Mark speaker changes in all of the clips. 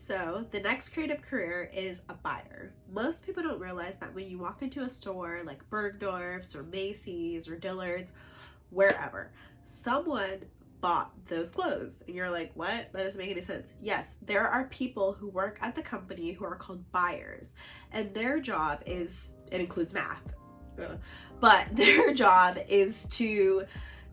Speaker 1: So the next creative career is a buyer. Most people don't realize that when you walk into a store like Bergdorf's or Macy's or Dillard's, wherever, someone bought those clothes. And you're like, what? That doesn't make any sense. Yes, there are people who work at the company who are called buyers. And their job is, it includes math, but their job is to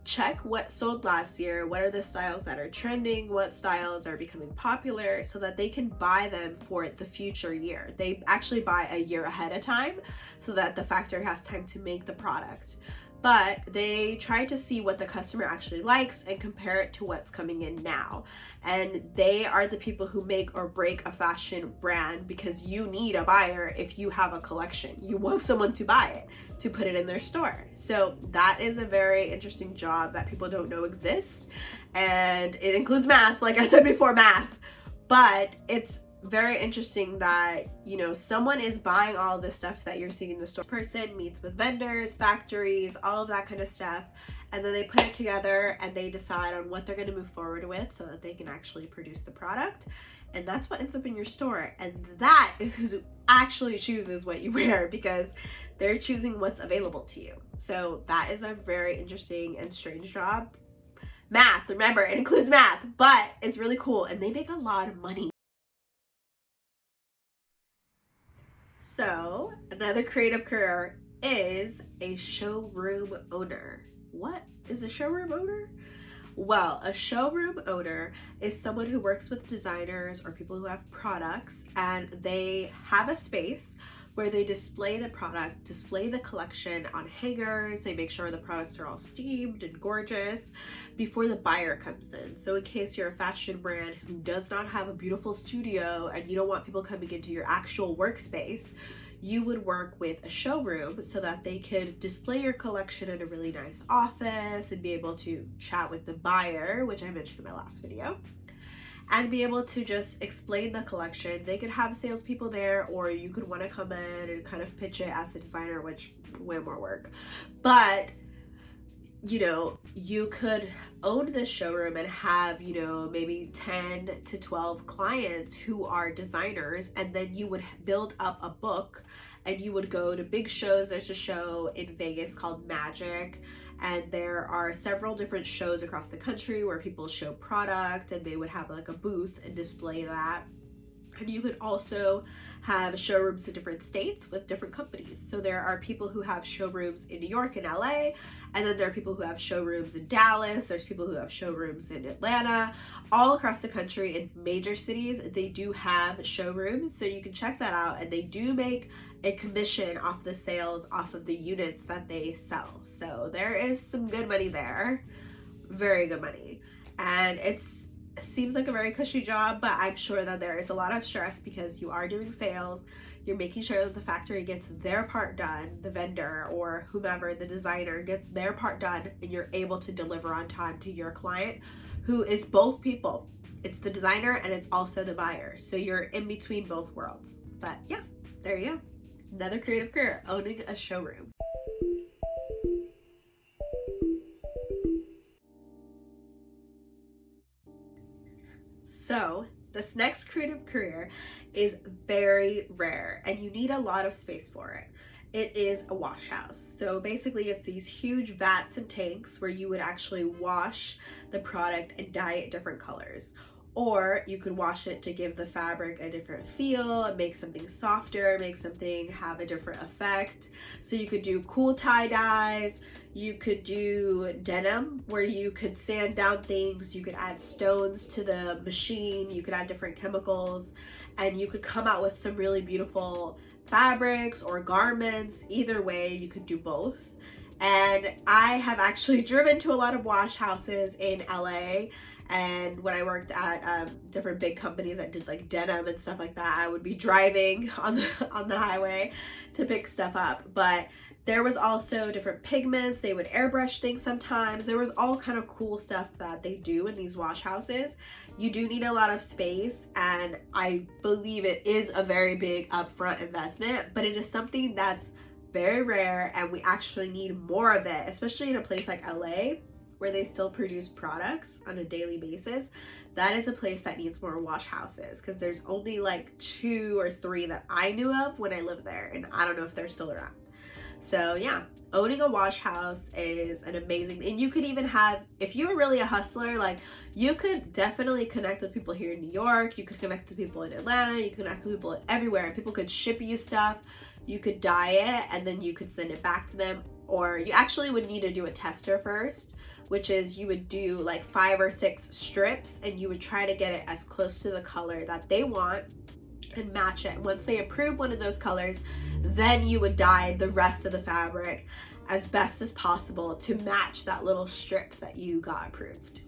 Speaker 1: check what sold last year, what are the styles that are trending, what styles are becoming popular, so that they can buy them for the future year. They actually buy a year ahead of time so that the factory has time to make the product. But they try to see what the customer actually likes and compare it to what's coming in now. And they are the people who make or break a fashion brand, because you need a buyer if you have a collection. You want someone to buy it, to put it in their store. So that is a very interesting job that people don't know exists. And it includes math, like I said before, math. But it's very interesting that, you know, someone is buying all this stuff that you're seeing in the store. Person meets with vendors, factories, all of that kind of stuff, and then they put it together and they decide on what they're going to move forward with so that they can actually produce the product. And that's what ends up in your store. And that is who actually chooses what you wear, because they're choosing what's available to you. So that is a very interesting and strange job. Math, remember, it includes math, but it's really cool and they make a lot of money. So another creative career is a showroom owner. What is a showroom owner? Well, a showroom owner is someone who works with designers or people who have products, and they have a space where they display the product, display the collection on hangers. They make sure the products are all steamed and gorgeous before the buyer comes in. So in case you're a fashion brand who does not have a beautiful studio and you don't want people coming into your actual workspace, you would work with a showroom so that they could display your collection in a really nice office and be able to chat with the buyer, which I mentioned in my last video, and be able to just explain the collection. They could have salespeople there, or you could want to come in and kind of pitch it as the designer, which way more work. But you know, you could own this showroom and have, you know, maybe 10 to 12 clients who are designers, and then you would build up a book and you would go to big shows. There's a show in Vegas called Magic, and there are several different shows across the country where people show product, and they would have like a booth and display that. And you could also have showrooms in different states with different companies. So there are people who have showrooms in New York and LA, and then there are people who have showrooms in Dallas. There's people who have showrooms in Atlanta. All across the country in major cities, they do have showrooms. So you can check that out, and they do make a commission off the sales off of the units that they sell. So there is some good money there, very good money. And seems like a very cushy job, but I'm sure that there is a lot of stress because you are doing sales. You're making sure that the factory gets their part done, the vendor or whomever, the designer, gets their part done, and you're able to deliver on time to your client, who is both people. It's the designer and it's also the buyer. So you're in between both worlds. But yeah, there you go. Another creative career, owning a showroom. So this next creative career is very rare, and you need a lot of space for it. It is a wash house. So basically it's these huge vats and tanks where you would actually wash the product and dye it different colors. Or you could wash it to give the fabric a different feel, make something softer, make something have a different effect. So you could do cool tie dyes. You could do denim, where you could sand down things. You could add stones to the machine. You could add different chemicals, and you could come out with some really beautiful fabrics or garments. Either way, you could do both. And I have actually driven to a lot of wash houses in LA. And when I worked at different big companies that did like denim and stuff like that, I would be driving on the highway to pick stuff up. But there was also different pigments. They would airbrush things sometimes. There was all kind of cool stuff that they do in these wash houses. You do need a lot of space, and I believe it is a very big upfront investment, but it is something that's very rare, and we actually need more of it, especially in a place like LA, where they still produce products on a daily basis, that is a place that needs more wash houses, because there's only like 2 or 3 that I knew of when I lived there, and I don't know if they're still around. So yeah, owning a wash house is an amazing, and you could even have, if you're really a hustler, like you could definitely connect with people here in New York, you could connect with people in Atlanta, you could connect with people everywhere, and people could ship you stuff, you could dye it, and then you could send it back to them. Or you actually would need to do a tester first, which is you would do like 5 or 6 strips, and you would try to get it as close to the color that they want and match it. Once they approve one of those colors, then you would dye the rest of the fabric as best as possible to match that little strip that you got approved.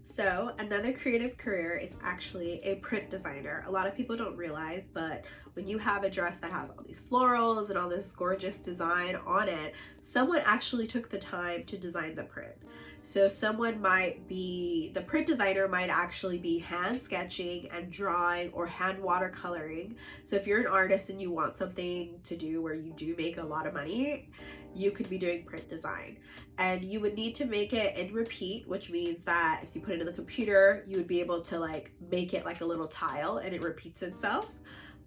Speaker 1: So another creative career is actually a print designer. A lot of people don't realize, but when you have a dress that has all these florals and all this gorgeous design on it, someone actually took the time to design the print. So someone might be, the print designer might actually be hand sketching and drawing or hand watercoloring. So if you're an artist and you want something to do where you do make a lot of money, you could be doing print design. And you would need to make it in repeat, which means that if you put it in the computer, you would be able to like make it like a little tile and it repeats itself.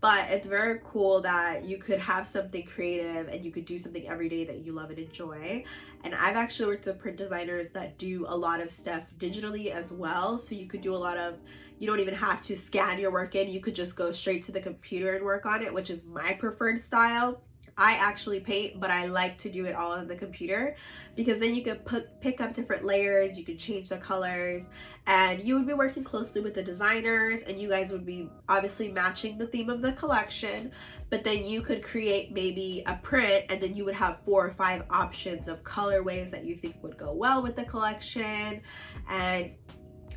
Speaker 1: But it's very cool that you could have something creative and you could do something every day that you love and enjoy. And I've actually worked with print designers that do a lot of stuff digitally as well. So you could do a lot of, you don't even have to scan your work in. You could just go straight to the computer and work on it, which is my preferred style. I actually paint, but I like to do it all on the computer, because then you could pick up different layers, you could change the colors, and you would be working closely with the designers, and you guys would be obviously matching the theme of the collection. But then you could create maybe a print, and then you would have 4 or 5 options of colorways that you think would go well with the collection. And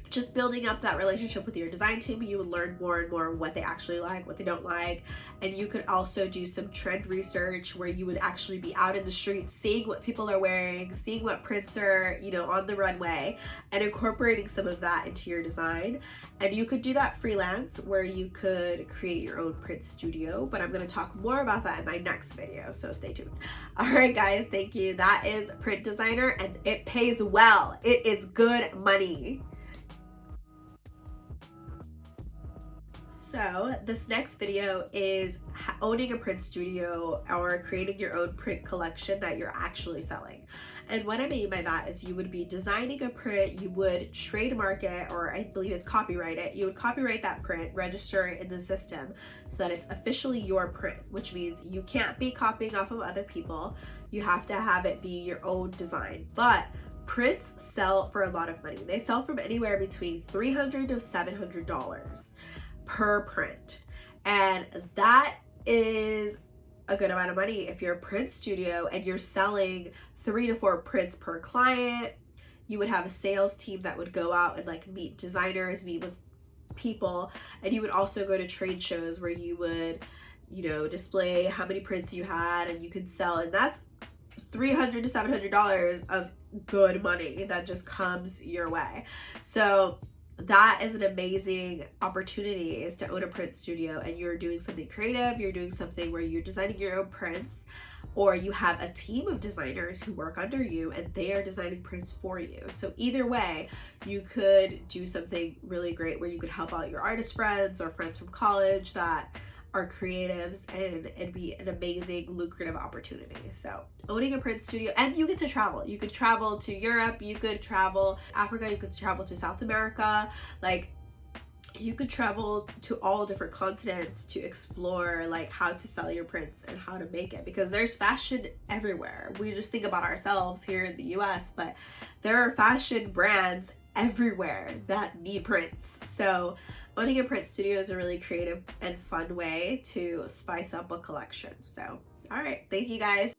Speaker 1: just building up that relationship with your design team, you would learn more and more what they actually like, what they don't like. And you could also do some trend research where you would actually be out in the streets seeing what people are wearing, seeing what prints are, you know, on the runway, and incorporating some of that into your design. And you could do that freelance, where you could create your own print studio, but I'm going to talk more about that in my next video, so stay tuned. All right guys, thank you. That is print designer, and it pays well. It is good money. So this next video is owning a print studio or creating your own print collection that you're actually selling. And what I mean by that is you would be designing a print, you would trademark it, or I believe it's copyright it. You would copyright that print, register it in the system so that it's officially your print, which means you can't be copying off of other people. You have to have it be your own design. But prints sell for a lot of money. They sell from anywhere between $300 to $700 per print, and that is a good amount of money. If you're a print studio and you're selling 3 to 4 prints per client, you would have a sales team that would go out and like meet designers, meet with people, and you would also go to trade shows where you would, you know, display how many prints you had, and you could sell, and that's $300 to $700 of good money that just comes your way. So that is an amazing opportunity, is to own a print studio and you're doing something creative, you're doing something where you're designing your own prints, or you have a team of designers who work under you and they are designing prints for you. So either way, you could do something really great where you could help out your artist friends or friends from college that are creatives, and it'd be an amazing lucrative opportunity. So owning a print studio, and you get to travel. You could travel to Europe, you could travel to Africa, you could travel to South America, like you could travel to all different continents to explore like how to sell your prints and how to make it, because there's fashion everywhere. We just think about ourselves here in the US, but there are fashion brands everywhere that need prints. So owning a print studio is a really creative and fun way to spice up a collection. So, all right, thank you guys.